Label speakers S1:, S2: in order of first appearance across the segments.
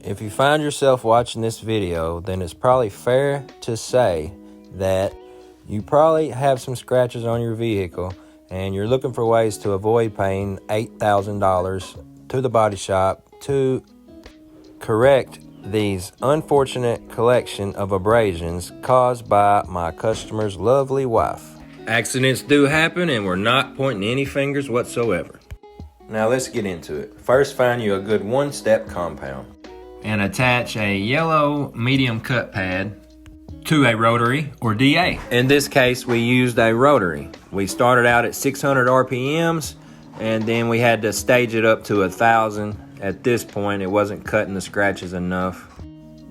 S1: If you find yourself watching this video, then it's probably fair to say that you probably have some scratches on your vehicle and you're looking for ways to avoid paying $8,000 to the body shop to correct these unfortunate collection of abrasions caused by my customer's lovely wife. Accidents do happen, and we're not pointing any fingers whatsoever. Now let's get into it. First, find you a good one-step compound and attach a yellow medium cut pad to a rotary or DA. In this case, we used a rotary. We started out at 600 RPMs, and then we had to stage it up to 1,000. At this point, it wasn't cutting the scratches enough.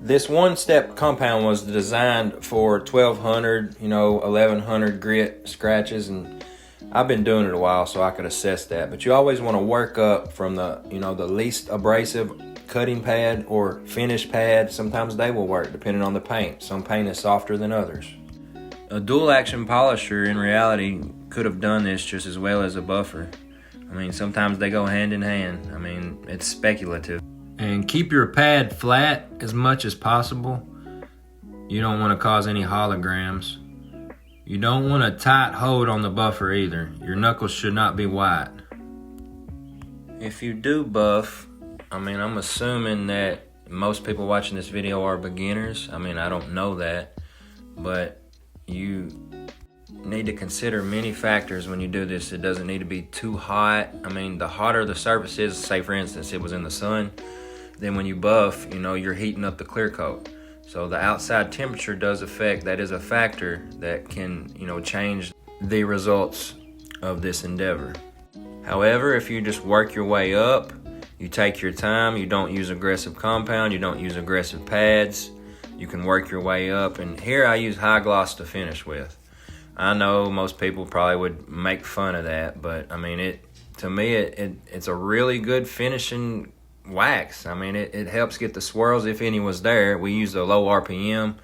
S1: This one-step compound was designed for 1,200, 1,100 grit scratches, and I've been doing it a while, so I could assess that. But you always want to work up from the least abrasive cutting pad or finish pad. Sometimes they will work depending on the paint. Some paint is softer than others. A dual action polisher in reality could have done this just as well as a buffer. Sometimes they go hand in hand. It's speculative. And keep your pad flat as much as possible. You don't want to cause any holograms. You don't want a tight hold on the buffer either. Your knuckles should not be white. If you do buff, I'm assuming that most people watching this video are beginners. I don't know that, but you need to consider many factors when you do this. It doesn't need to be too hot. The hotter the surface is, say for instance it was in the sun, then when you buff, you're heating up the clear coat. So the outside temperature does affect, that is a factor that can, change the results of this endeavor. However, if you just work your way up, you take your time, you don't use aggressive compound, you don't use aggressive pads, you can work your way up. And here I use high gloss to finish with. I know most people probably would make fun of that, but to me it's a really good finishing wax. It helps get the swirls, if any was there. We used a low RPM.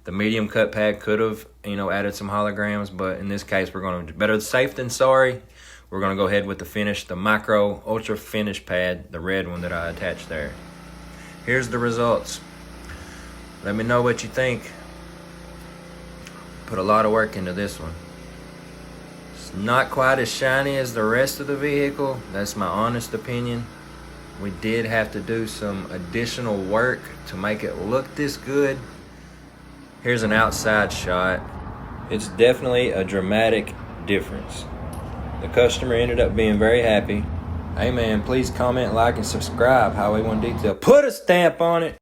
S1: The medium cut pad could have, added some holograms, but in this case we're going to better safe than sorry. We're going to go ahead with the finish, the micro ultra finish pad, the red one that I attached there. Here's the results. Let me know what you think. Put a lot of work into this one. It's not quite as shiny as the rest of the vehicle. That's my honest opinion. We did have to do some additional work to make it look this good. Here's an outside shot. It's definitely a dramatic difference. The customer ended up being very happy. Hey man, please comment, like, and subscribe. Highway 1 Detail. Put a stamp on it.